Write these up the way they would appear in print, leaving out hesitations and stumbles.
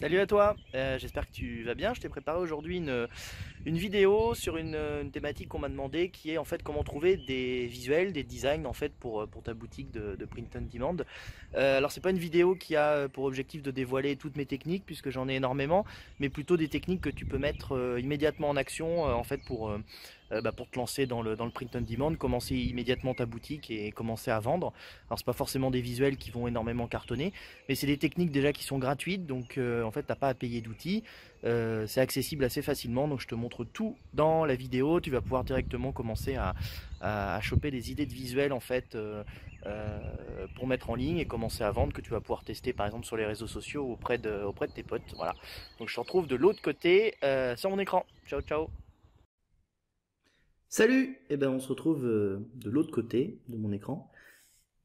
Salut à toi, j'espère que tu vas bien. Je t'ai préparé aujourd'hui une vidéo sur une thématique qu'on m'a demandé qui est en fait comment trouver des visuels, des designs en fait pour ta boutique de print on demand. Alors c'est pas une vidéo qui a pour objectif de dévoiler toutes mes techniques puisque j'en ai énormément, mais plutôt des techniques que tu peux mettre immédiatement en action en fait pour te lancer dans le print on demand, commencer immédiatement ta boutique et commencer à vendre. Alors c'est pas forcément des visuels qui vont énormément cartonner, mais c'est des techniques déjà qui sont gratuites, donc en fait t'as pas à payer d'outils. C'est accessible assez facilement, donc je te montre tout dans la vidéo. Tu vas pouvoir directement commencer à choper des idées de visuels en fait pour mettre en ligne et commencer à vendre, que tu vas pouvoir tester par exemple sur les réseaux sociaux auprès de tes potes. Voilà. Donc je te retrouve de l'autre côté sur mon écran. Ciao ciao. Salut. Et ben on se retrouve de l'autre côté de mon écran.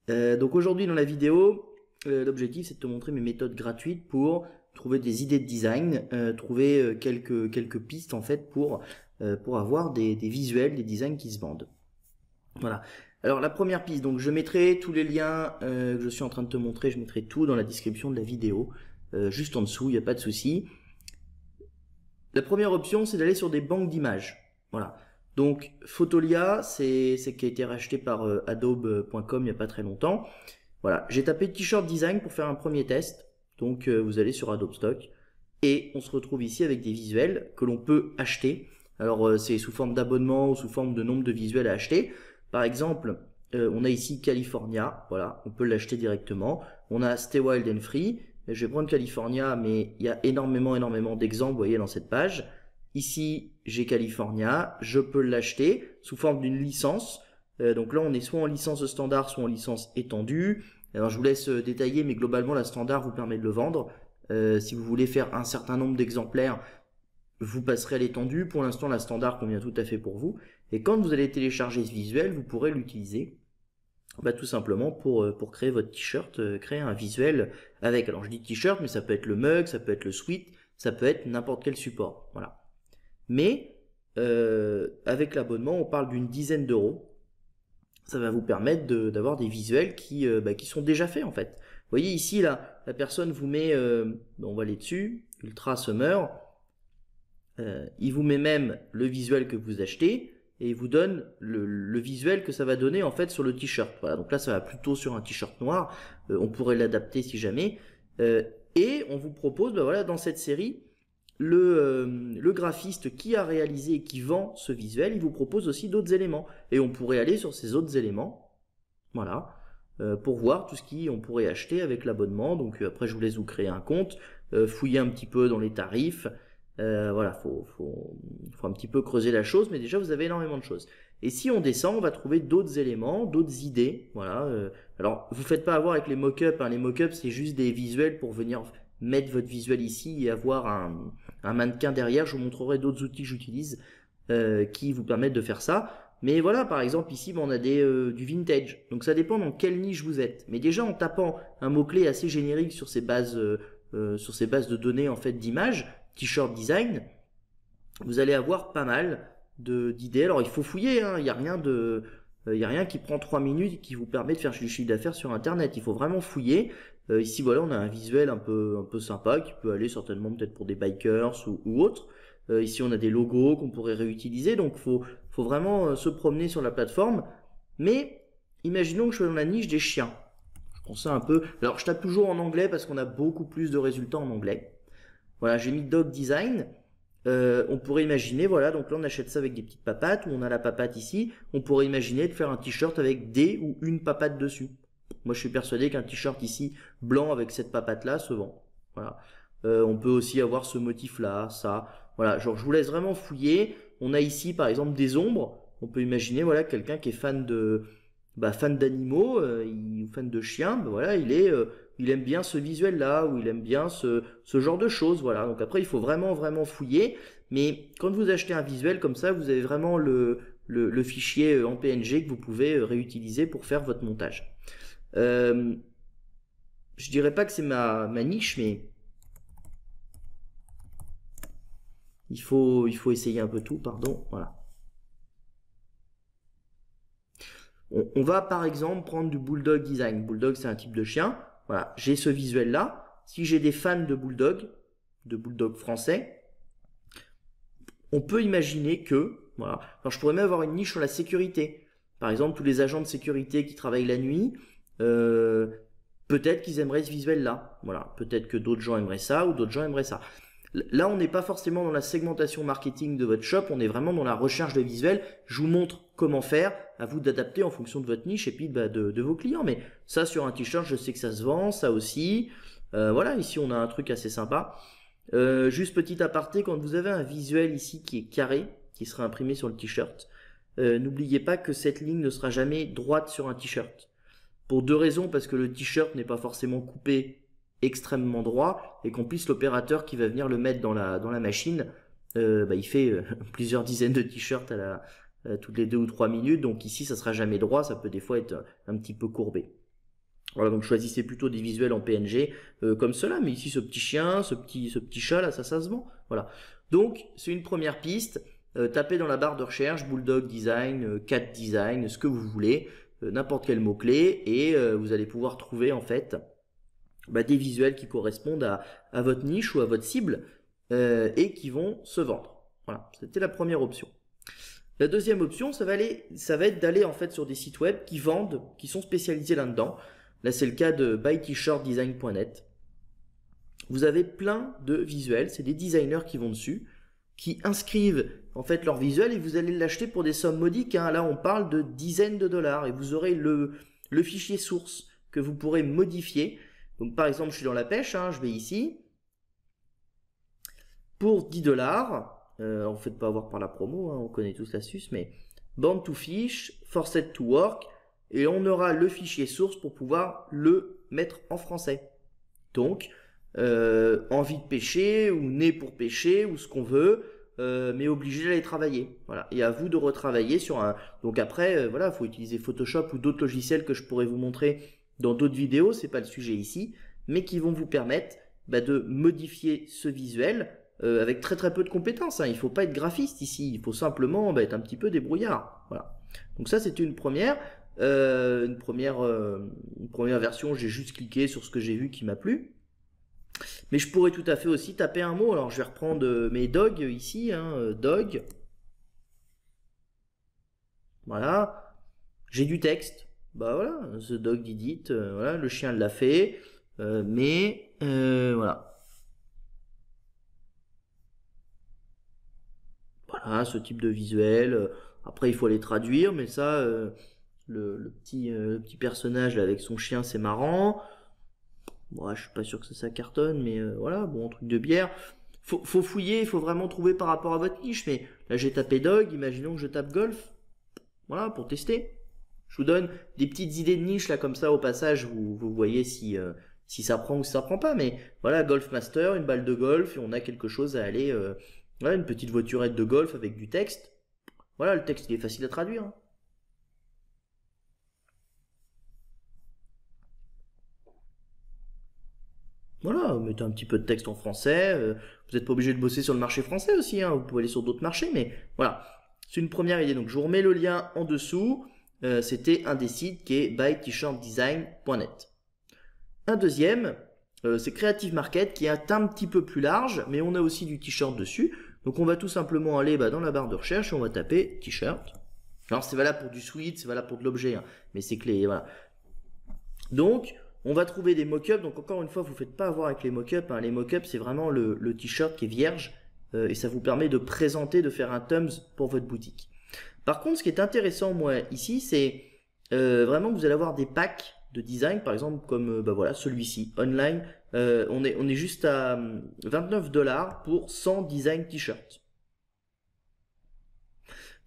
Donc aujourd'hui dans la vidéo, l'objectif c'est de te montrer mes méthodes gratuites pour trouver des idées de design, trouver quelques pistes en fait pour avoir des visuels, des designs qui se vendent. Voilà. Alors la première piste, donc je mettrai tous les liens que je suis en train de te montrer, je mettrai tout dans la description de la vidéo, juste en dessous, il n'y a pas de souci. La première option c'est d'aller sur des banques d'images. Voilà. Donc Photolia, c'est qui a été racheté par adobe.com il n'y a pas très longtemps. Voilà, j'ai tapé t-shirt design pour faire un premier test. Donc vous allez sur Adobe Stock et on se retrouve ici avec des visuels que l'on peut acheter. Alors c'est sous forme d'abonnement ou sous forme de nombre de visuels à acheter. Par exemple, on a ici California, voilà, on peut l'acheter directement. On a Stay Wild and Free. Je vais prendre California, mais il y a énormément d'exemples, vous voyez, dans cette page. Ici, j'ai California, je peux l'acheter sous forme d'une licence. Donc là, on est soit en licence standard, soit en licence étendue. Alors, je vous laisse détailler, mais globalement, la standard vous permet de le vendre. Si vous voulez faire un certain nombre d'exemplaires, vous passerez à l'étendue. Pour l'instant, la standard convient tout à fait pour vous. Et quand vous allez télécharger ce visuel, vous pourrez l'utiliser tout simplement pour créer votre t-shirt, créer un visuel avec. Alors, je dis t-shirt, mais ça peut être le mug, ça peut être le sweat, ça peut être n'importe quel support. Voilà. Mais avec l'abonnement, on parle d'une dizaine d'euros. Ça va vous permettre d'avoir des visuels qui sont déjà faits en fait. Vous voyez ici, là, la personne vous met, on va aller dessus, Ultra Summer, il vous met même le visuel que vous achetez et il vous donne le visuel que ça va donner en fait sur le t-shirt. Voilà, donc là ça va plutôt sur un t-shirt noir, on pourrait l'adapter si jamais. Et on vous propose, voilà, dans cette série, le graphiste qui a réalisé et qui vend ce visuel, il vous propose aussi d'autres éléments. Et on pourrait aller sur ces autres éléments, voilà, pour voir tout ce qu'on pourrait acheter avec l'abonnement. Donc après, je vous laisse vous créer un compte, fouiller un petit peu dans les tarifs. Voilà, faut un petit peu creuser la chose, mais déjà vous avez énormément de choses. Et si on descend, on va trouver d'autres éléments, d'autres idées. Voilà. Alors, vous faites pas avoir avec les mock-ups. Hein. Les mock-ups, c'est juste des visuels pour venir mettre votre visuel ici et avoir un mannequin derrière. Je vous montrerai d'autres outils que j'utilise qui vous permettent de faire ça. Mais voilà, par exemple, ici, on a du vintage. Donc ça dépend dans quelle niche vous êtes. Mais déjà, en tapant un mot-clé assez générique sur ces bases de données en fait d'images, t-shirt design, vous allez avoir pas mal d'idées. Alors il faut fouiller, hein. Il n'y a rien qui prend 3 minutes et qui vous permet de faire du chiffre d'affaires sur internet. Il faut vraiment fouiller. Ici voilà, on a un visuel un peu sympa qui peut aller certainement peut-être pour des bikers ou autres. Ici on a des logos qu'on pourrait réutiliser. Donc faut vraiment se promener sur la plateforme. Mais imaginons que je sois dans la niche des chiens. Je prends ça un peu. Alors je tape toujours en anglais parce qu'on a beaucoup plus de résultats en anglais. Voilà, j'ai mis dog design. On pourrait imaginer, voilà, donc là on achète ça avec des petites papates, où on a la papate ici. On pourrait imaginer de faire un t-shirt avec des ou une papate dessus. Moi je suis persuadé qu'un t-shirt ici blanc avec cette papate là se vend. Voilà. On peut aussi avoir ce motif là, ça. Voilà, genre je vous laisse vraiment fouiller. On a ici par exemple des ombres. On peut imaginer, voilà, quelqu'un qui est fan d'animaux, ou fan de chiens, voilà, il aime bien ce visuel là, ou il aime bien ce genre de choses, voilà. Donc après il faut vraiment fouiller, mais quand vous achetez un visuel comme ça, vous avez vraiment le fichier en PNG que vous pouvez réutiliser pour faire votre montage. Je dirais pas que c'est ma niche, mais il faut essayer un peu tout, pardon, voilà. On va par exemple prendre du bulldog design. Bulldog c'est un type de chien. Voilà, j'ai ce visuel là. Si j'ai des fans de bulldog, de bulldog français, on peut imaginer que, voilà, alors je pourrais même avoir une niche sur la sécurité. Par exemple, tous les agents de sécurité qui travaillent la nuit, peut-être qu'ils aimeraient ce visuel-là. Voilà, peut-être que d'autres gens aimeraient ça ou d'autres gens aimeraient ça. Là, on n'est pas forcément dans la segmentation marketing de votre shop, on est vraiment dans la recherche de visuels. Je vous montre comment faire, à vous d'adapter en fonction de votre niche et puis de vos clients. Mais ça, sur un t-shirt, je sais que ça se vend, ça aussi. Voilà, ici, on a un truc assez sympa. Juste petit aparté, quand vous avez un visuel ici qui est carré, qui sera imprimé sur le t-shirt, n'oubliez pas que cette ligne ne sera jamais droite sur un t-shirt. Pour deux raisons, parce que le t-shirt n'est pas forcément coupé extrêmement droit et qu'en plus l'opérateur qui va venir le mettre dans la machine, il fait plusieurs dizaines de t-shirts toutes les 2 ou 3 minutes, donc ici ça sera jamais droit, ça peut des fois être un petit peu courbé. Voilà, donc choisissez plutôt des visuels en PNG comme cela, mais ici ce petit chien, ce petit chat là, ça se vend. Voilà. Donc c'est une première piste. Tapez dans la barre de recherche Bulldog Design, Cat Design, ce que vous voulez, n'importe quel mot-clé, et vous allez pouvoir trouver en fait des visuels qui correspondent à votre niche ou à votre cible et qui vont se vendre. Voilà, c'était la première option. La deuxième option, ça va être d'aller en fait sur des sites web qui vendent, qui sont spécialisés là-dedans. Là, c'est le cas de buytshirtdesign.net. Vous avez plein de visuels, c'est des designers qui vont dessus, qui inscrivent en fait leur visuel et vous allez l'acheter pour des sommes modiques. Hein. Là, on parle de dizaines de dollars et vous aurez le fichier source que vous pourrez modifier. Donc, par exemple, je suis dans la pêche, hein, je vais ici. Pour 10 dollars, on ne fait pas avoir par la promo, hein, on connaît tous l'astuce, mais Born to Fish, Forced to Work, et on aura le fichier source pour pouvoir le mettre en français. Donc, envie de pêcher, ou né pour pêcher, ou ce qu'on veut, mais obligé d'aller travailler. Voilà. Et à vous de retravailler sur un... Donc après, voilà, il faut utiliser Photoshop ou d'autres logiciels que je pourrais vous montrer dans d'autres vidéos, c'est pas le sujet ici, mais qui vont vous permettre de modifier ce visuel avec très peu de compétences. Hein. Il ne faut pas être graphiste ici, il faut simplement être un petit peu débrouillard. Voilà. Donc ça, c'était une première version, j'ai juste cliqué sur ce que j'ai vu qui m'a plu. Mais je pourrais tout à fait aussi taper un mot. Alors je vais reprendre mes dogs ici, hein, dog. Voilà. J'ai du texte. Bah voilà, the dog did it. Voilà, le chien l'a fait. Voilà. Voilà, ce type de visuel. Après, il faut les traduire, mais ça, le petit personnage là, avec son chien, c'est marrant. Bon, je suis pas sûr que ça cartonne, mais voilà, bon, truc de bière. Faut fouiller, il faut vraiment trouver par rapport à votre niche. Mais là, j'ai tapé dog, imaginons que je tape golf. Voilà, pour tester. Je vous donne des petites idées de niche là comme ça au passage, vous voyez si ça prend ou si ça prend pas. Mais voilà, Golf Master, une balle de golf, et on a quelque chose à aller... voilà, une petite voiturette de golf avec du texte. Voilà, le texte il est facile à traduire. Hein. Voilà, vous mettez un petit peu de texte en français. Vous n'êtes pas obligé de bosser sur le marché français aussi. Hein, vous pouvez aller sur d'autres marchés, mais voilà. C'est une première idée. Donc je vous remets le lien en dessous. C'était un des sites qui est buytshirtdesign.net. Un deuxième, c'est Creative Market qui est un petit peu plus large, mais on a aussi du t-shirt dessus. Donc on va tout simplement aller dans la barre de recherche et on va taper t-shirt. Alors c'est valable pour du sweat, c'est valable pour de l'objet, hein, mais c'est clé, voilà. Donc on va trouver des mock-ups. Donc encore une fois, vous ne faites pas avoir avec les mock-ups. Hein. Les mock-ups, c'est vraiment le t-shirt qui est vierge et ça vous permet de présenter, de faire un thumbs pour votre boutique. Par contre, ce qui est intéressant, moi, ici, c'est vraiment que vous allez avoir des packs de design, par exemple, comme voilà, celui-ci, online. On est juste à 29 $ pour 100 design t-shirts.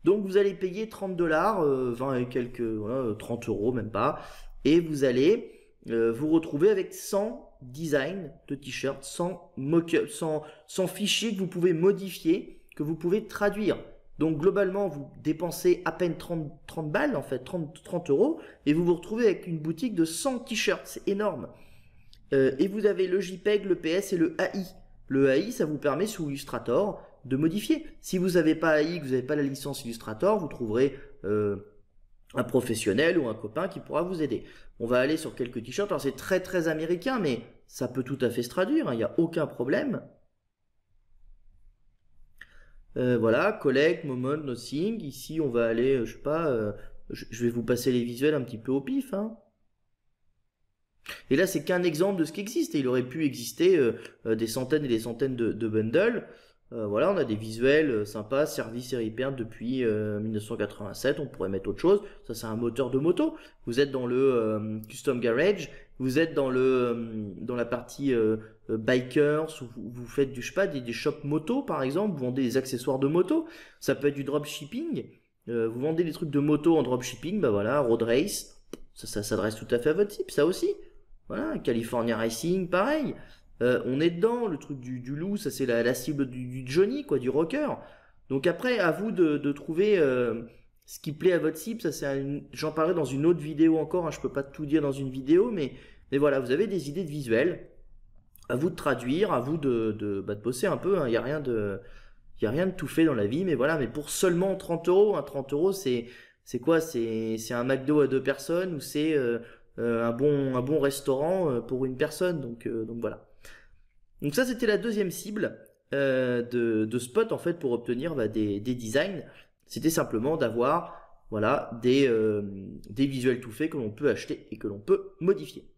Donc, vous allez payer 30 $, 20 et quelques, voilà, 30 € même pas. Et vous allez vous retrouver avec 100 designs de t-shirts, 100 mock-up, 100 fichiers que vous pouvez modifier, que vous pouvez traduire. Donc globalement, vous dépensez à peine 30 balles, en fait, 30 €, et vous vous retrouvez avec une boutique de 100 t-shirts, c'est énorme. Et vous avez le JPEG, le PS et le AI. Le AI, ça vous permet sous Illustrator de modifier. Si vous n'avez pas AI, que vous n'avez pas la licence Illustrator, vous trouverez un professionnel ou un copain qui pourra vous aider. On va aller sur quelques t-shirts. Alors c'est très américain, mais ça peut tout à fait se traduire, hein, il n'y a aucun problème. Voilà, collect, moment, nothing. Ici, on va aller, je sais pas, je vais vous passer les visuels un petit peu au pif, hein. Et là, c'est qu'un exemple de ce qui existe. Et il aurait pu exister des centaines et des centaines de bundles. Voilà, on a des visuels sympas, service et repair depuis 1987. On pourrait mettre autre chose. Ça, c'est un moteur de moto. Vous êtes dans le Custom Garage. Vous êtes dans la partie bikers, où vous faites je sais pas, des shops moto, par exemple. Vous vendez des accessoires de moto. Ça peut être du dropshipping. Vous vendez des trucs de moto en dropshipping. Bah voilà, road race. Ça s'adresse tout à fait à votre type, ça aussi. Voilà, California Racing, pareil. On est dedans, le truc du loup, ça c'est la cible du Johnny, quoi, du rocker. Donc après, à vous de trouver ce qui plaît à votre cible. Ça, j'en parlerai dans une autre vidéo encore, hein, je peux pas tout dire dans une vidéo, mais voilà, vous avez des idées de visuels. À vous de traduire, à vous de bosser un peu, hein. Il n'y a rien de tout fait dans la vie, mais voilà, mais pour seulement 30 euros, hein, 30 euros, c'est quoi? C'est un McDo à 2 personnes ou c'est un bon restaurant pour une personne. Donc voilà. Donc ça, c'était la deuxième cible de Spot en fait pour obtenir des designs. C'était simplement d'avoir voilà des visuels tout faits que l'on peut acheter et que l'on peut modifier.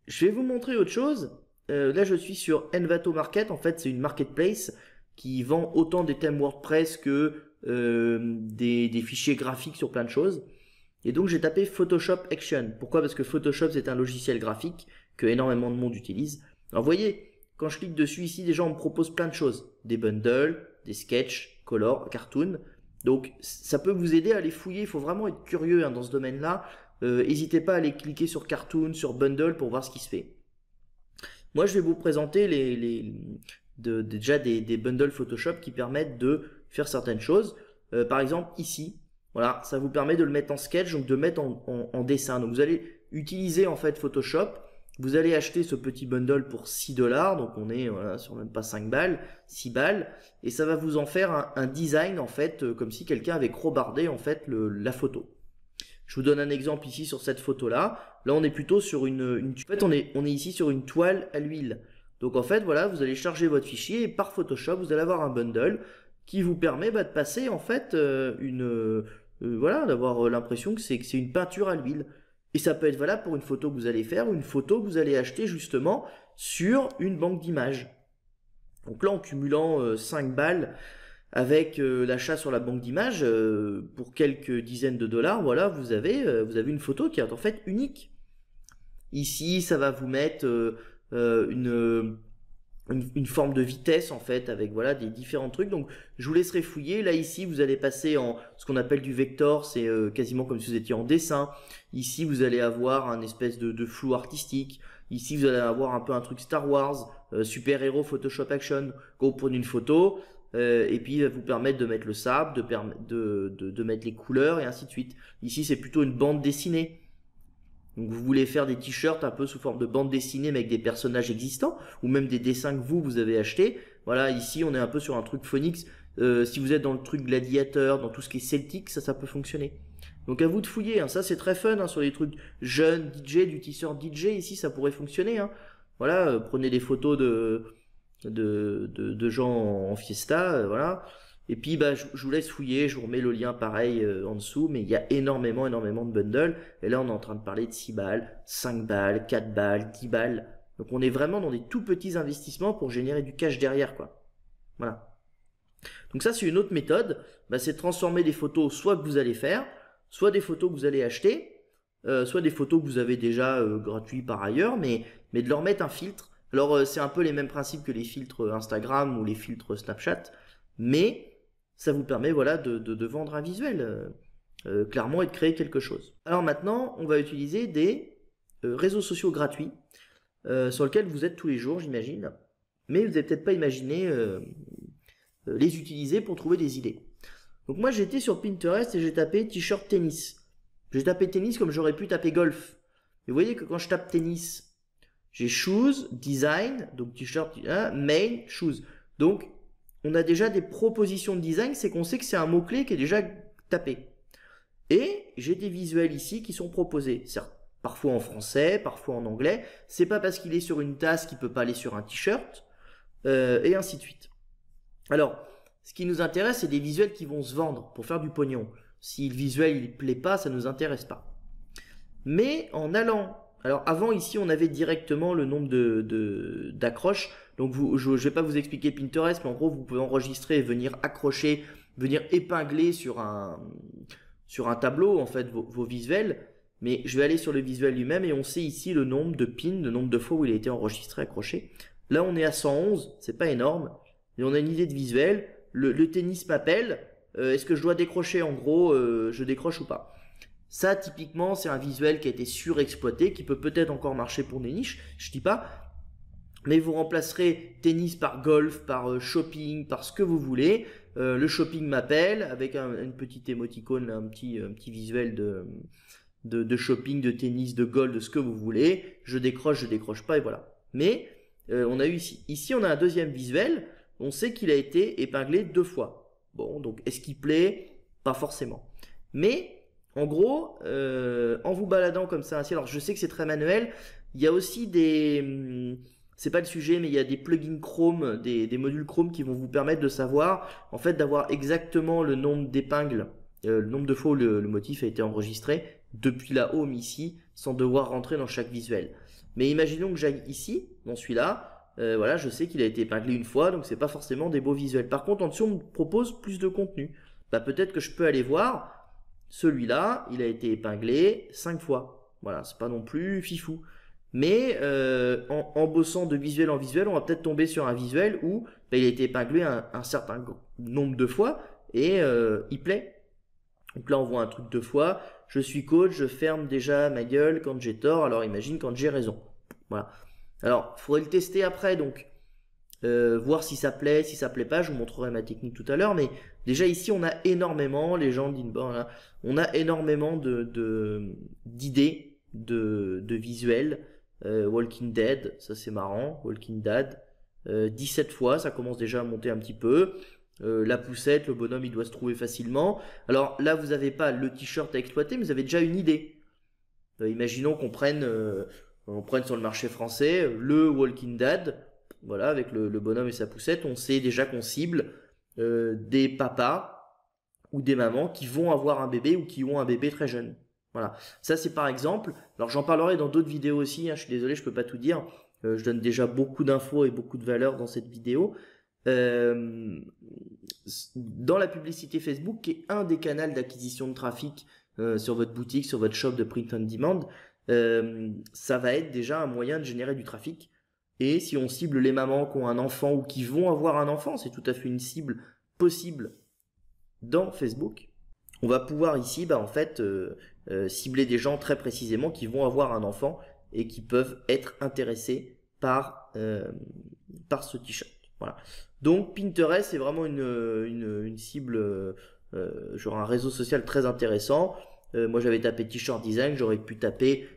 Je vais vous montrer autre chose. Là, je suis sur Envato Market. En fait, c'est une marketplace qui vend autant des thèmes WordPress que des fichiers graphiques sur plein de choses. Et donc, j'ai tapé Photoshop Action. Pourquoi? Parce que Photoshop, c'est un logiciel graphique que énormément de monde utilise. Alors, vous voyez, quand je clique dessus ici, déjà, on me propose plein de choses. Des bundles, des sketchs, color, cartoon. Donc, ça peut vous aider à aller fouiller. Il faut vraiment être curieux hein, dans ce domaine-là. N'hésitez pas à aller cliquer sur cartoon, sur bundle pour voir ce qui se fait. Moi, je vais vous présenter déjà des bundles Photoshop qui permettent de faire certaines choses. Par exemple, ici, voilà, ça vous permet de le mettre en sketch, donc de mettre en dessin. Donc, vous allez utiliser en fait Photoshop. Vous allez acheter ce petit bundle pour 6 $. Donc, on est voilà, sur même pas 5 balles, 6 balles. Et ça va vous en faire un design en fait, comme si quelqu'un avait crobardé en fait la photo. Je vous donne un exemple ici sur cette photo-là. Là, on est plutôt sur en fait, on est ici sur une toile à l'huile. Donc, en fait, voilà, vous allez charger votre fichier et par Photoshop, vous allez avoir un bundle qui vous permet de passer, en fait, voilà, d'avoir l'impression que c'est une peinture à l'huile. Et ça peut être valable pour une photo que vous allez faire ou une photo que vous allez acheter justement sur une banque d'images. Donc là, en cumulant 5 balles, avec l'achat sur la banque d'images, pour quelques dizaines de dollars, voilà, vous avez une photo qui est en fait unique. Ici, ça va vous mettre une forme de vitesse en fait, avec voilà des différents trucs. Donc, je vous laisserai fouiller. Là, ici, vous allez passer en ce qu'on appelle du vector, c'est quasiment comme si vous étiez en dessin. Ici, vous allez avoir un espèce de flou artistique. Ici, vous allez avoir un peu un truc Star Wars, super-héros Photoshop Action. Quand vous prenez une photo, et puis il va vous permettre de mettre le sable, de mettre les couleurs et ainsi de suite. Ici c'est plutôt une bande dessinée. Donc vous voulez faire des t-shirts un peu sous forme de bande dessinée mais avec des personnages existants ou même des dessins que vous avez achetés. Voilà, ici on est un peu sur un truc phonics. Si vous êtes dans le truc gladiateur, dans tout ce qui est celtique, ça peut fonctionner. Donc à vous de fouiller, hein. Ça c'est très fun hein, sur les trucs jeunes, DJ, du t-shirt DJ, ici ça pourrait fonctionner. Hein. Voilà, prenez des photos de gens en fiesta, voilà. Et puis bah, je vous laisse fouiller, je vous remets le lien pareil en dessous, mais il y a énormément de bundles. Et là on est en train de parler de 6 balles, 5 balles, 4 balles, 10 balles. Donc on est vraiment dans des tout petits investissements pour générer du cash derrière, quoi. Voilà. Donc ça c'est une autre méthode, bah, c'est de transformer des photos soit que vous allez faire, soit des photos que vous allez acheter, soit des photos que vous avez déjà gratuits par ailleurs, mais de leur mettre un filtre. Alors c'est un peu les mêmes principes que les filtres Instagram ou les filtres Snapchat, mais ça vous permet voilà, de vendre un visuel, clairement, et de créer quelque chose. Alors maintenant, on va utiliser des réseaux sociaux gratuits sur lesquels vous êtes tous les jours, j'imagine, mais vous n'avez peut-être pas imaginé les utiliser pour trouver des idées. Donc moi j'ai été sur Pinterest et j'ai tapé t-shirt tennis. J'ai tapé tennis comme j'aurais pu taper golf. Et vous voyez que quand je tape tennis, j'ai shoes, design, donc t-shirt, main, shoes. Donc, on a déjà des propositions de design, c'est qu'on sait que c'est un mot-clé qui est déjà tapé. Et j'ai des visuels ici qui sont proposés. Certes, parfois en français, parfois en anglais. C'est pas parce qu'il est sur une tasse qu'il peut pas aller sur un t-shirt, et ainsi de suite. Alors, ce qui nous intéresse, c'est des visuels qui vont se vendre pour faire du pognon. Si le visuel il plaît pas, ça nous intéresse pas. Mais en allant, alors avant ici on avait directement le nombre d'accroches. Donc je vais pas vous expliquer Pinterest, mais en gros vous pouvez enregistrer et venir accrocher, venir épingler sur un tableau en fait vos visuels. Mais je vais aller sur le visuel lui-même et on sait ici le nombre de pins, le nombre de fois où il a été enregistré, accroché. Là on est à 111, c'est pas énorme, et on a une idée de visuel. Le tennis m'appelle, est-ce que je dois décrocher en gros, je décroche ou pas? Ça, typiquement, c'est un visuel qui a été surexploité, qui peut peut-être encore marcher pour des niches, je dis pas, mais vous remplacerez tennis par golf, par shopping, par ce que vous voulez. Le shopping m'appelle, avec une petite émoticône, un petit visuel de shopping, de tennis, de golf, de ce que vous voulez. Je décroche pas, et voilà. Mais on a eu ici, on a un deuxième visuel, on sait qu'il a été épinglé 2 fois. Bon, donc est-ce qu'il plaît? Pas forcément. Mais en gros, en vous baladant comme ça, alors je sais que c'est très manuel, il y a aussi c'est pas le sujet, mais il y a des plugins Chrome, des modules Chrome qui vont vous permettre de savoir, en fait, d'avoir exactement le nombre d'épingles, le nombre de fois où le motif a été enregistré depuis la home ici, sans devoir rentrer dans chaque visuel. Mais imaginons que j'aille ici, dans celui-là, voilà, je sais qu'il a été épinglé une fois, donc c'est pas forcément des beaux visuels. Par contre, en dessous, on me propose plus de contenu. Bah, peut-être que je peux aller voir, celui-là, il a été épinglé 5 fois. Voilà, c'est pas non plus fifou. Mais en bossant de visuel en visuel, on va peut-être tomber sur un visuel où bah, il a été épinglé un certain nombre de fois et il plaît. Donc là, on voit un truc 2 fois. Je suis coach, je ferme déjà ma gueule quand j'ai tort, alors imagine quand j'ai raison. Voilà. Alors, il faudrait le tester après, donc voir si ça plaît, si ça plaît pas. Je vous montrerai ma technique tout à l'heure, mais déjà ici, on a énormément, les gens d'inbound, là, on a énormément d'idées de visuels. Walking Dead, ça c'est marrant, Walking Dead, 17 fois, ça commence déjà à monter un petit peu. La poussette, le bonhomme, il doit se trouver facilement. Alors là, vous n'avez pas le t-shirt à exploiter, mais vous avez déjà une idée. Imaginons qu'on prenne sur le marché français le Walking Dead, voilà, avec le bonhomme et sa poussette. On sait déjà qu'on cible des papas ou des mamans qui vont avoir un bébé ou qui ont un bébé très jeune. Voilà, ça c'est par exemple. Alors j'en parlerai dans d'autres vidéos aussi, hein, je suis désolé, je peux pas tout dire. Je donne déjà beaucoup d'infos et beaucoup de valeur dans cette vidéo. Dans la publicité Facebook, qui est un des canaux d'acquisition de trafic sur votre boutique, sur votre shop de print on demand, ça va être déjà un moyen de générer du trafic. Et si on cible les mamans qui ont un enfant ou qui vont avoir un enfant, c'est tout à fait une cible possible dans Facebook. On va pouvoir ici, bah, en fait, cibler des gens très précisément qui vont avoir un enfant et qui peuvent être intéressés par ce t-shirt. Voilà. Donc Pinterest, c'est vraiment une cible, genre un réseau social très intéressant. Moi, j'avais tapé t-shirt design, j'aurais pu taper,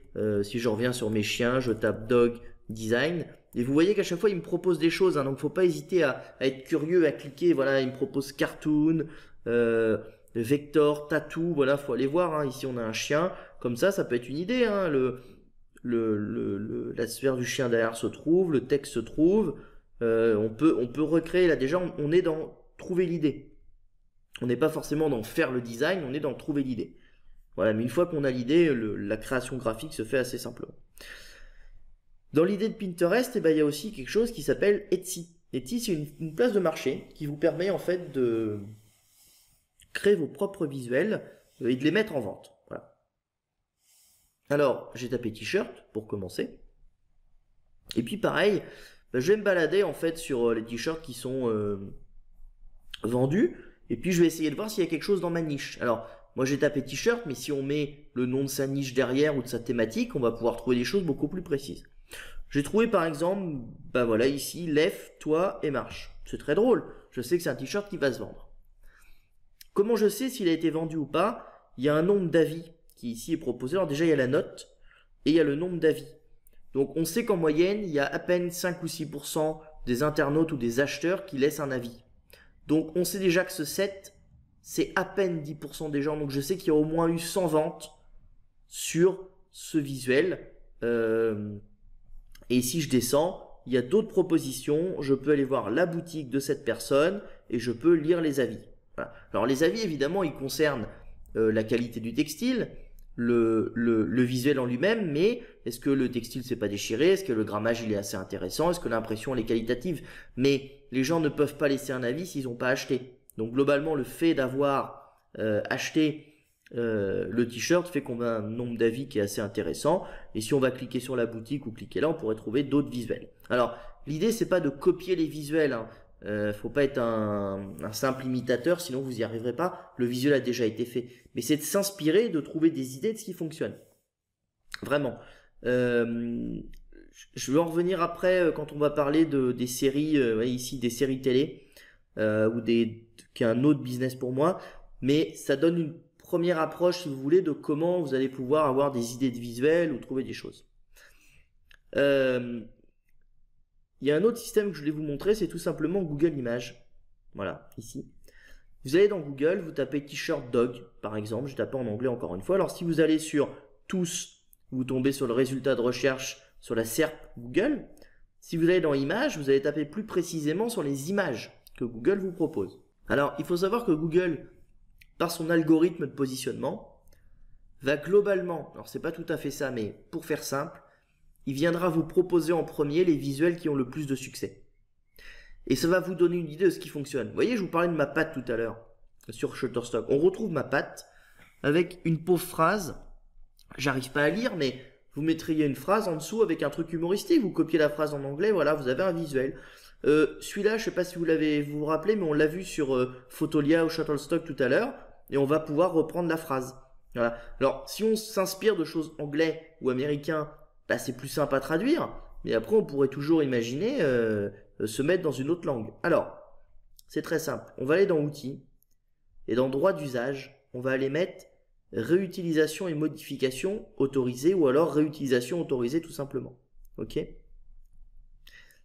si je reviens sur mes chiens, je tape dog design. Et vous voyez qu'à chaque fois, il me propose des choses, hein, donc faut pas hésiter à être curieux, à cliquer. Voilà, il me propose cartoon, vector, tattoo, voilà, faut aller voir, hein. Ici on a un chien, comme ça peut être une idée, hein. La sphère du chien derrière se trouve, le texte se trouve, on peut recréer, là déjà on est dans trouver l'idée. On n'est pas forcément dans faire le design, on est dans trouver l'idée. Voilà, mais une fois qu'on a l'idée, la création graphique se fait assez simplement. Dans l'idée de Pinterest, il y a aussi quelque chose qui s'appelle Etsy. Etsy, c'est une place de marché qui vous permet en fait de créer vos propres visuels et de les mettre en vente. Voilà. Alors, j'ai tapé t-shirt pour commencer. Et puis pareil, je vais me balader en fait sur les t-shirts qui sont vendus. Et puis je vais essayer de voir s'il y a quelque chose dans ma niche. Alors, moi j'ai tapé t-shirt, mais si on met le nom de sa niche derrière ou de sa thématique, on va pouvoir trouver des choses beaucoup plus précises. J'ai trouvé par exemple, bah voilà ici, lève-toi et marche. C'est très drôle. Je sais que c'est un t-shirt qui va se vendre. Comment je sais s'il a été vendu ou pas? Il y a un nombre d'avis qui ici est proposé. Alors déjà, il y a la note et il y a le nombre d'avis. Donc on sait qu'en moyenne, il y a à peine 5 ou 6% des internautes ou des acheteurs qui laissent un avis. Donc on sait déjà que ce set, c'est à peine 10% des gens. Donc je sais qu'il y a au moins eu 100 ventes sur ce visuel. Et si je descends, il y a d'autres propositions. Je peux aller voir la boutique de cette personne et je peux lire les avis. Voilà. Alors les avis, évidemment, ils concernent la qualité du textile, le visuel en lui-même, mais est-ce que le textile s'est pas déchiré? Est-ce que le grammage il est assez intéressant? Est-ce que l'impression elle est qualitative? Mais les gens ne peuvent pas laisser un avis s'ils n'ont pas acheté. Donc globalement, le fait d'avoir acheté le t-shirt fait qu'on a un nombre d'avis qui est assez intéressant. Et si on va cliquer sur la boutique ou cliquer là, on pourrait trouver d'autres visuels. Alors l'idée c'est pas de copier les visuels, hein. Faut pas être un simple imitateur, sinon vous n'y arriverez pas. Le visuel a déjà été fait. Mais c'est de s'inspirer, de trouver des idées de ce qui fonctionne. Vraiment. Je vais en revenir après quand on va parler des séries, ici des séries télé, qui est un autre business pour moi. Mais ça donne une première approche, si vous voulez, de comment vous allez pouvoir avoir des idées de visuels ou trouver des choses. Il y a un autre système que je voulais vous montrer, c'est tout simplement Google Images. Voilà, ici. Vous allez dans Google, vous tapez t-shirt dog, par exemple. Je tape en anglais encore une fois. Alors, si vous allez sur tous, vous tombez sur le résultat de recherche sur la SERP Google. Si vous allez dans images, vous allez taper plus précisément sur les images que Google vous propose. Alors, il faut savoir que Google, par son algorithme de positionnement, va globalement, alors c'est pas tout à fait ça, mais pour faire simple, il viendra vous proposer en premier les visuels qui ont le plus de succès. Et ça va vous donner une idée de ce qui fonctionne. Vous voyez, je vous parlais de ma patte tout à l'heure sur Shutterstock. On retrouve ma patte avec une pauvre phrase. J'arrive pas à lire, mais vous mettriez une phrase en dessous avec un truc humoristique. Vous copiez la phrase en anglais, voilà, vous avez un visuel. Celui-là, je sais pas si vous vous rappelez, mais on l'a vu sur Photolia ou Shutterstock tout à l'heure. Et on va pouvoir reprendre la phrase. Voilà. Alors, si on s'inspire de choses anglais ou américains, bah, c'est plus simple à traduire, mais après on pourrait toujours imaginer se mettre dans une autre langue. Alors, c'est très simple. On va aller dans Outils, et dans Droit d'usage, on va aller mettre Réutilisation et modification autorisée, ou alors Réutilisation autorisée tout simplement. Ok?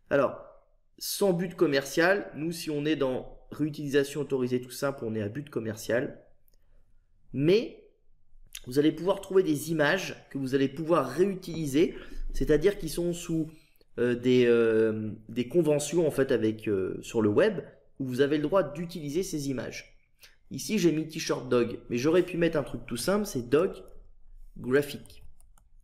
Alors, sans but commercial, nous si on est dans Réutilisation autorisée tout simple, on est à but commercial, mais vous allez pouvoir trouver des images que vous allez pouvoir réutiliser, c'est-à-dire qui sont sous des conventions en fait sur le web où vous avez le droit d'utiliser ces images. Ici j'ai mis t-shirt dog, mais j'aurais pu mettre un truc tout simple, c'est dog graphic.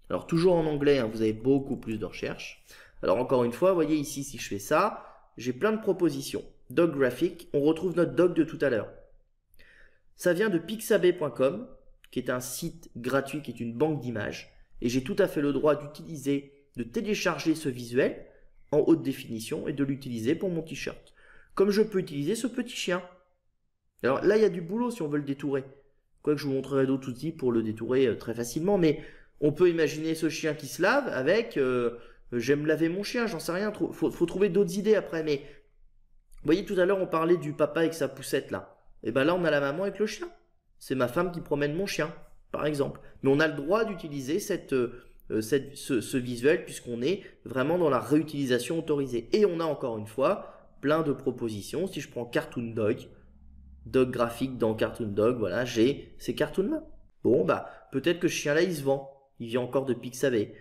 Alors toujours en anglais, hein, vous avez beaucoup plus de recherches. Alors encore une fois, vous voyez ici si je fais ça, j'ai plein de propositions. Dog graphic, on retrouve notre dog de tout à l'heure. Ça vient de pixabay.com, qui est un site gratuit, qui est une banque d'images. Et j'ai tout à fait le droit de télécharger ce visuel en haute définition et de l'utiliser pour mon t-shirt. Comme je peux utiliser ce petit chien. Alors là, il y a du boulot si on veut le détourer. Quoique je vous montrerai d'autres outils pour le détourer très facilement. Mais on peut imaginer ce chien qui se lave avec j'aime laver mon chien, j'en sais rien. Faut trouver d'autres idées après. Mais vous voyez, tout à l'heure, on parlait du papa avec sa poussette là. Et bien là, on a la maman avec le chien. C'est ma femme qui promène mon chien, par exemple. Mais on a le droit d'utiliser ce visuel puisqu'on est vraiment dans la réutilisation autorisée. Et on a encore une fois plein de propositions. Si je prends Cartoon Dog, Dog graphique dans Cartoon Dog, voilà, j'ai ces cartoons-là. Bon, bah, peut-être que ce chien-là, il se vend. Il vient encore de Pixabay.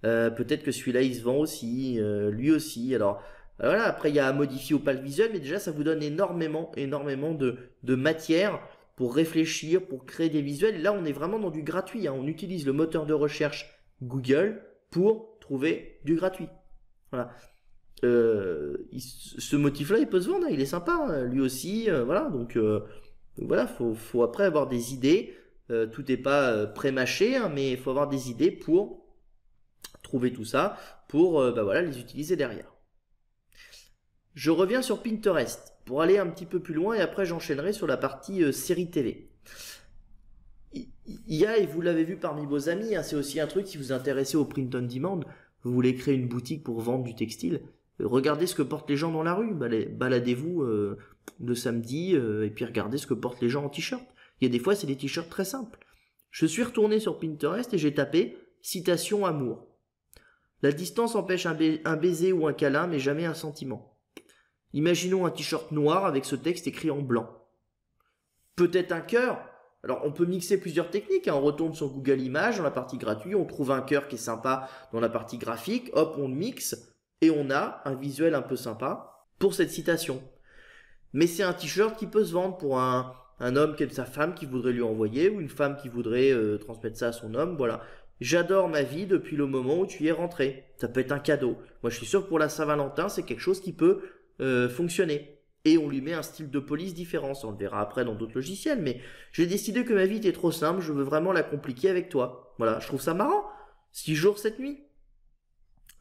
Peut-être que celui-là, il se vend aussi, lui aussi. Alors, voilà, après, il y a à modifier ou pas le visuel, mais déjà, ça vous donne énormément de matière pour réfléchir, pour créer des visuels. Et là, on est vraiment dans du gratuit, hein. On utilise le moteur de recherche Google pour trouver du gratuit. Voilà. Ce motif-là, il peut se vendre, hein. Il est sympa, hein. Lui aussi. Voilà, donc voilà, faut après avoir des idées. Tout n'est pas pré-mâché, hein, mais il faut avoir des idées pour trouver tout ça, pour bah voilà, les utiliser derrière. Je reviens sur Pinterest pour aller un petit peu plus loin et après j'enchaînerai sur la partie série TV. Il y a, et vous l'avez vu parmi vos amis, hein, c'est aussi un truc, si vous vous intéressez au print on demand, vous voulez créer une boutique pour vendre du textile, regardez ce que portent les gens dans la rue, baladez-vous le samedi et puis regardez ce que portent les gens en t-shirt. Il y a des fois c'est des t-shirts très simples. Je suis retourné sur Pinterest et j'ai tapé citation amour. La distance empêche un baiser ou un câlin mais jamais un sentiment. Imaginons un t-shirt noir avec ce texte écrit en blanc. Peut-être un cœur. Alors on peut mixer plusieurs techniques, hein. On retourne sur Google Images dans la partie gratuite, on trouve un cœur qui est sympa dans la partie graphique, hop on le mixe, Et on a un visuel un peu sympa pour cette citation. Mais c'est un t-shirt qui peut se vendre pour un homme qui aime sa femme qui voudrait lui envoyer, ou une femme qui voudrait transmettre ça à son homme, voilà. J'adore ma vie depuis le moment où tu y es rentré. Ça peut être un cadeau. Moi, je suis sûr que pour la Saint-Valentin, c'est quelque chose qui peut fonctionner. Et on lui met un style de police différent. Ça, on le verra après dans d'autres logiciels. Mais j'ai décidé que ma vie était trop simple. Je veux vraiment la compliquer avec toi. Voilà, je trouve ça marrant. 6 jours, 7 nuits.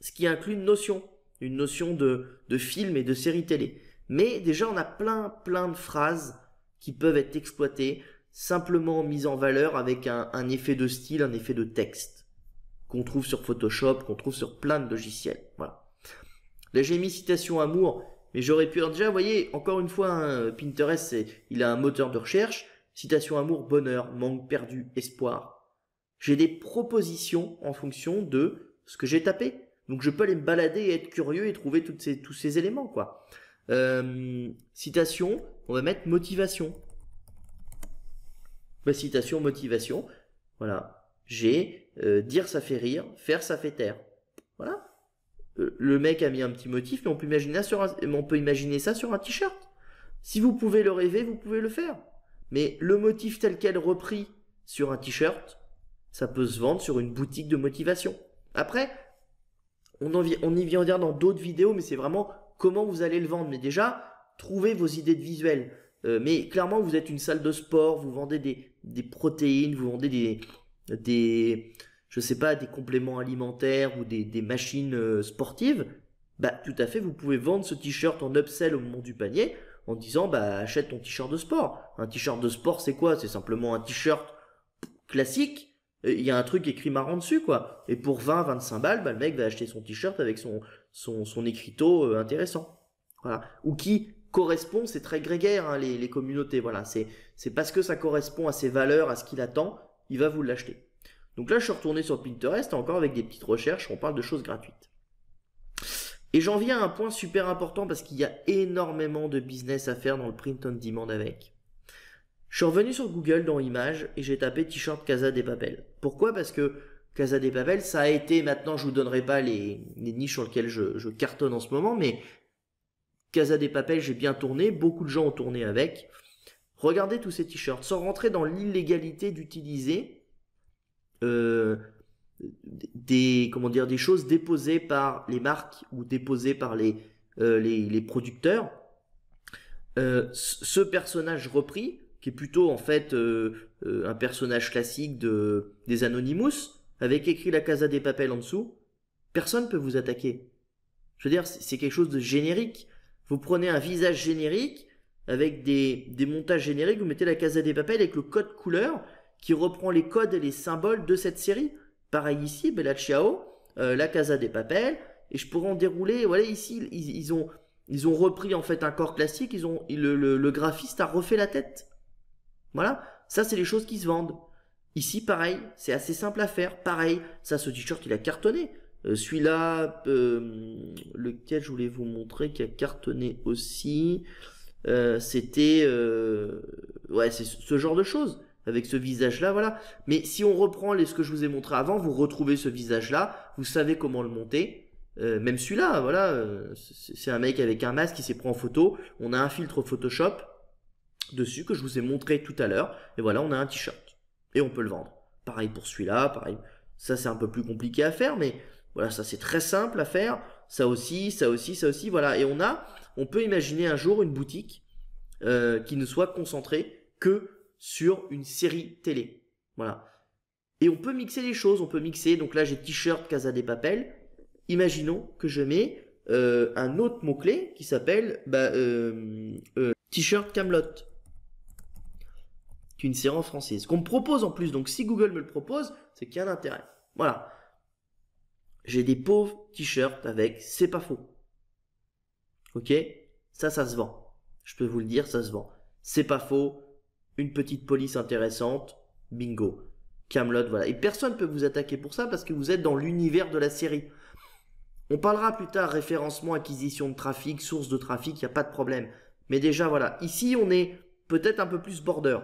Ce qui inclut une notion de film et de série télé. Mais déjà, on a plein de phrases qui peuvent être exploitées, simplement mises en valeur avec un effet de style, un effet de texte, qu'on trouve sur Photoshop, qu'on trouve sur plein de logiciels. Voilà. Là, j'ai mis citation amour, mais j'aurais pu, alors déjà, vous voyez, encore une fois, hein, Pinterest, il a un moteur de recherche. Citation amour, bonheur, manque perdu, espoir. J'ai des propositions en fonction de ce que j'ai tapé. Donc, je peux aller me balader et être curieux et trouver tous ces éléments, quoi. Citation, on va mettre motivation. Citation, motivation. Voilà. J'ai dire ça fait rire, faire ça fait taire. Voilà. Le mec a mis un petit motif, mais on peut imaginer ça sur un t-shirt. Si vous pouvez le rêver, vous pouvez le faire. Mais le motif tel quel repris sur un t-shirt, ça peut se vendre sur une boutique de motivation. Après, on y viendra dans d'autres vidéos, mais c'est vraiment comment vous allez le vendre. Mais déjà, trouvez vos idées de visuel. Mais clairement, vous êtes une salle de sport, vous vendez des protéines, vous vendez je sais pas, des compléments alimentaires ou des machines sportives. Bah, tout à fait, vous pouvez vendre ce t-shirt en upsell au moment du panier en disant, bah, achète ton t-shirt de sport. Un t-shirt de sport, c'est quoi? C'est simplement un t-shirt classique. Il y a un truc écrit marrant dessus, quoi. Et pour 20-25 balles, bah, le mec va acheter son t-shirt avec son écriteau intéressant. Voilà. Ou qui correspond, c'est très grégaire, hein, les communautés. Voilà. C'est parce que ça correspond à ses valeurs, à ce qu'il attend, il va vous l'acheter. Donc là, je suis retourné sur Pinterest, encore avec des petites recherches, on parle de choses gratuites. Et j'en viens à un point super important parce qu'il y a énormément de business à faire dans le print on demand avec. Je suis revenu sur Google dans Images et j'ai tapé t-shirt Casa de Papel. Pourquoi? Parce que Casa de Papel, ça a été, maintenant je vous donnerai pas les niches sur lesquelles je cartonne en ce moment, mais Casa de Papel, j'ai bien tourné, beaucoup de gens ont tourné avec. Regardez tous ces t-shirts, sans rentrer dans l'illégalité d'utiliser des choses déposées par les marques ou déposées par les producteurs. Ce personnage repris, qui est plutôt en fait un personnage classique des Anonymous, avec écrit la Casa de Papel en dessous, personne ne peut vous attaquer. Je veux dire, c'est quelque chose de générique. Vous prenez un visage générique avec des montages génériques, vous mettez la Casa de Papel avec le code couleur qui reprend les codes et les symboles de cette série. Pareil ici, Bella Ciao, la Casa de Papel, et je pourrais en dérouler. Voilà, ici, ils ont repris en fait un corps classique, le graphiste a refait la tête. Voilà, ça c'est les choses qui se vendent. Ici, pareil, c'est assez simple à faire. Pareil, ça, ce t-shirt, il a cartonné. Celui-là, lequel je voulais vous montrer, qui a cartonné aussi, c'était... ouais, c'est ce genre de choses. Avec ce visage-là, voilà. Mais si on reprend ce que je vous ai montré avant, vous retrouvez ce visage-là, vous savez comment le monter. Même celui-là, voilà, c'est un mec avec un masque qui s'est pris en photo. On a un filtre Photoshop dessus que je vous ai montré tout à l'heure. Et voilà, on a un t-shirt. Et on peut le vendre. Pareil pour celui-là, pareil. Ça, c'est un peu plus compliqué à faire, mais voilà, ça, c'est très simple à faire. Ça aussi, ça aussi, ça aussi, voilà. Et on peut imaginer un jour une boutique qui ne soit concentrée que sur une série télé. Voilà. Et on peut mixer les choses, on peut mixer. Donc là, j'ai t-shirt Casa de Papel. Imaginons que je mets un autre mot-clé qui s'appelle t-shirt Kaamelott. C'est une série en français. Ce qu'on me propose en plus, donc si Google me le propose, c'est qu'il y a un intérêt. Voilà. J'ai des pauvres t-shirts avec c'est pas faux. Ok? Ça se vend. Je peux vous le dire, ça se vend. C'est pas faux. Une petite police intéressante, bingo. Kaamelott, voilà. Et personne ne peut vous attaquer pour ça parce que vous êtes dans l'univers de la série. On parlera plus tard référencement, acquisition de trafic, source de trafic, il n'y a pas de problème. Mais déjà, voilà. Ici, on est peut-être un peu plus border.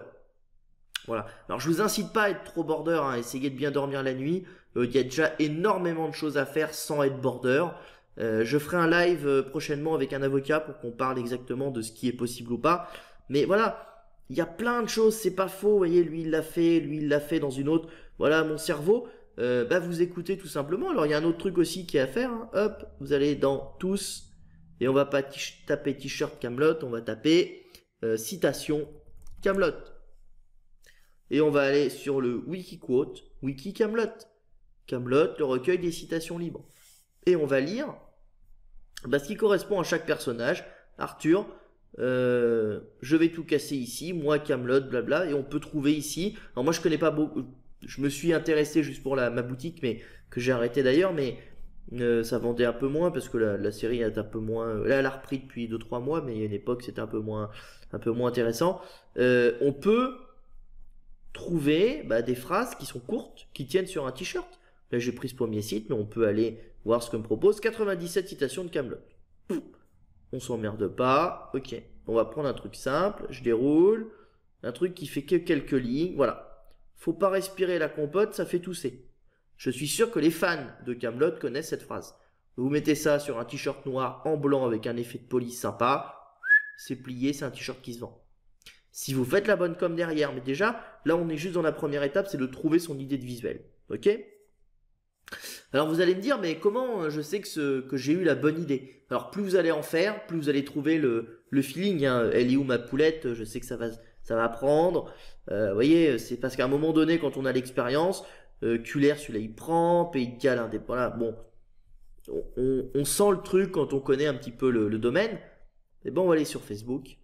Voilà. Alors, je vous incite pas à être trop border, hein. Essayez de bien dormir la nuit. Il y a déjà énormément de choses à faire sans être border. Je ferai un live prochainement avec un avocat pour qu'on parle exactement de ce qui est possible ou pas. Mais voilà, il y a plein de choses, c'est pas faux. Vous voyez, lui il l'a fait dans une autre. Voilà, mon cerveau, vous écoutez tout simplement. Alors il y a un autre truc aussi qui est à faire. Hein. Hop, vous allez dans tous et on va pas taper t-shirt Kaamelott, on va taper citation Kaamelott. Et on va aller sur le Wikiquote, Wiki Kaamelott. Kaamelott, le recueil des citations libres. Et on va lire ce qui correspond à chaque personnage. Arthur, je vais tout casser ici, moi Kaamelott, blabla. Et on peut trouver ici. Alors moi je connais pas beaucoup. Je me suis intéressé juste pour ma boutique, mais que j'ai arrêté d'ailleurs, mais ça vendait un peu moins parce que la série est un peu moins. Là, elle a repris depuis 2-3 mois, mais il y a une époque c'était un peu moins intéressant. On peut trouver des phrases qui sont courtes, qui tiennent sur un t-shirt. Là, j'ai pris ce premier site, mais on peut aller voir ce que me propose. 97 citations de Kaamelott. On s'emmerde pas. Ok. On va prendre un truc simple. Je déroule. Un truc qui fait que quelques lignes. Voilà. Faut pas respirer la compote, ça fait tousser. Je suis sûr que les fans de Kaamelott connaissent cette phrase. Vous mettez ça sur un t-shirt noir en blanc avec un effet de police sympa. C'est plié, c'est un t-shirt qui se vend. Si vous faites la bonne com derrière, mais déjà, là on est juste dans la première étape, c'est de trouver son idée de visuel. Ok ? Alors vous allez me dire, mais comment je sais que j'ai eu la bonne idée? Alors plus vous allez en faire, plus vous allez trouver le feeling. Hein. Elle est où ma poulette? Je sais que ça va prendre. Vous voyez, c'est parce qu'à un moment donné, quand on a l'expérience, Culler, celui-là il prend, Pays de Galles, voilà, bon, on sent le truc quand on connaît un petit peu le domaine. Et bon, on va aller sur Facebook.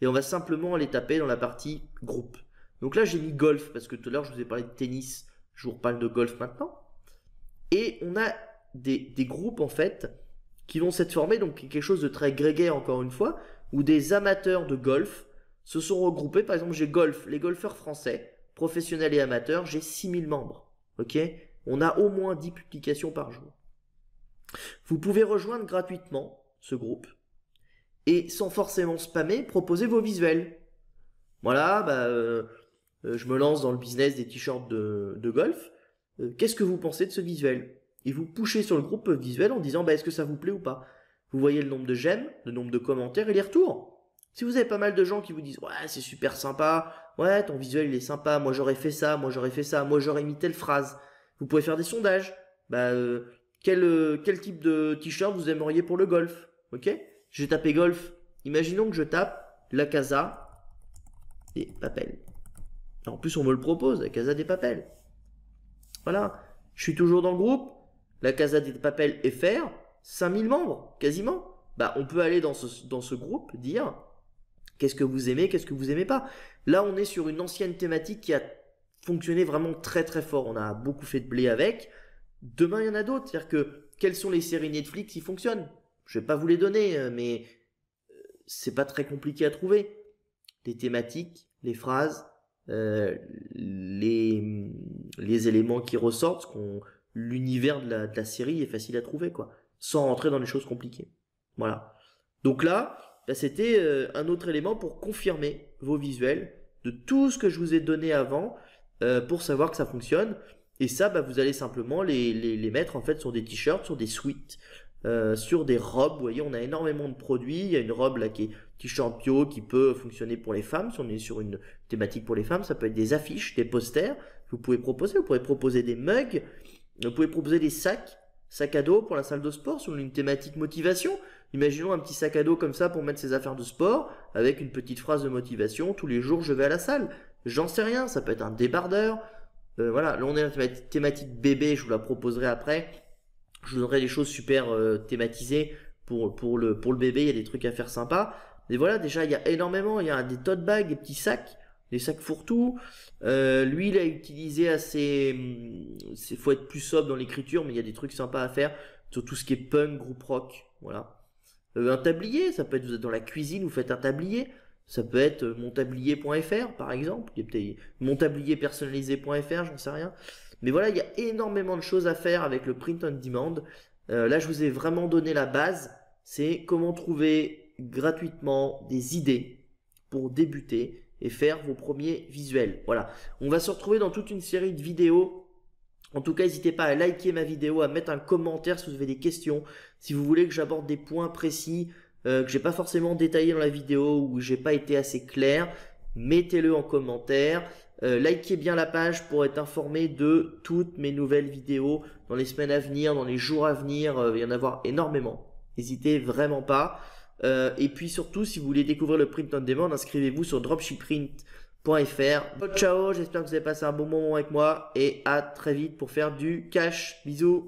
Et on va simplement aller taper dans la partie groupe. Donc là, j'ai mis golf, parce que tout à l'heure, je vous ai parlé de tennis. Je vous reparle de golf maintenant. Et on a des groupes, en fait, qui vont s'être formés, donc quelque chose de très grégaire, encore une fois, où des amateurs de golf se sont regroupés. Par exemple, j'ai golf, les golfeurs français, professionnels et amateurs, j'ai 6000 membres. Ok ? On a au moins 10 publications par jour. Vous pouvez rejoindre gratuitement ce groupe. Et sans forcément spammer, proposez vos visuels. Voilà, je me lance dans le business des t-shirts de golf. Qu'est-ce que vous pensez de ce visuel? Et vous pushez sur le groupe visuel en disant est-ce que ça vous plaît ou pas? Vous voyez le nombre de j'aime, le nombre de commentaires et les retours. Si vous avez pas mal de gens qui vous disent ouais c'est super sympa, ouais ton visuel il est sympa, moi j'aurais fait ça, moi j'aurais fait ça, moi j'aurais mis telle phrase. Vous pouvez faire des sondages. Quel type de t-shirt vous aimeriez pour le golf? Ok? Je vais taper golf. Imaginons que je tape la Casa des Papel. En plus, on me le propose, la Casa des Papel. Voilà. Je suis toujours dans le groupe. La Casa des Papel FR, 5000 membres, quasiment. On peut aller dans ce groupe, dire qu'est-ce que vous aimez, qu'est-ce que vous aimez pas. Là, on est sur une ancienne thématique qui a fonctionné vraiment très très fort. On a beaucoup fait de blé avec. Demain, il y en a d'autres. C'est-à-dire que quelles sont les séries Netflix qui fonctionnent? Je vais pas vous les donner, mais c'est pas très compliqué à trouver. Les thématiques, les phrases, les éléments qui ressortent, l'univers de la série est facile à trouver, quoi, sans rentrer dans les choses compliquées. Voilà. Donc là, c'était un autre élément pour confirmer vos visuels de tout ce que je vous ai donné avant pour savoir que ça fonctionne. Et ça, vous allez simplement les mettre en fait sur des t-shirts, sur des sweats. Sur des robes, vous voyez, on a énormément de produits. Il y a une robe là qui est t-shirt bio qui peut fonctionner pour les femmes. Si on est sur une thématique pour les femmes, ça peut être des affiches, des posters. Vous pouvez proposer des mugs, vous pouvez proposer des sacs à dos pour la salle de sport sur une thématique motivation. Imaginons un petit sac à dos comme ça pour mettre ses affaires de sport avec une petite phrase de motivation. Tous les jours, je vais à la salle. J'en sais rien, ça peut être un débardeur. Voilà, là on est dans la thématique bébé, je vous la proposerai après. Je vous donnerai des choses super thématisées pour le bébé, il y a des trucs à faire sympas. Et voilà, déjà il y a énormément, il y a des tote bags, des petits sacs, des sacs fourre-tout. Lui il a utilisé faut être plus sobre dans l'écriture, mais il y a des trucs sympas à faire sur tout ce qui est punk, groupe rock. Voilà. Un tablier, ça peut être, vous êtes dans la cuisine, vous faites un tablier. Ça peut être montablier.fr par exemple, il y a peut-être montablierpersonnalisé.fr, j'en sais rien. Mais voilà, il y a énormément de choses à faire avec le print on demand. Là, je vous ai vraiment donné la base. C'est comment trouver gratuitement des idées pour débuter et faire vos premiers visuels. Voilà. On va se retrouver dans toute une série de vidéos En tout cas, n'hésitez pas à liker ma vidéo, à mettre un commentaire si vous avez des questions, si vous voulez que j'aborde des points précis que j'ai pas forcément détaillé dans la vidéo ou j'ai pas été assez clair, mettez-le en commentaire. Likez bien la page pour être informé de toutes mes nouvelles vidéos dans les semaines à venir, dans les jours à venir. Il va y en avoir énormément. N'hésitez vraiment pas. Et puis surtout, si vous voulez découvrir le print on demand, inscrivez-vous sur dropshipprint.fr. Ciao, j'espère que vous avez passé un bon moment avec moi et à très vite pour faire du cash. Bisous.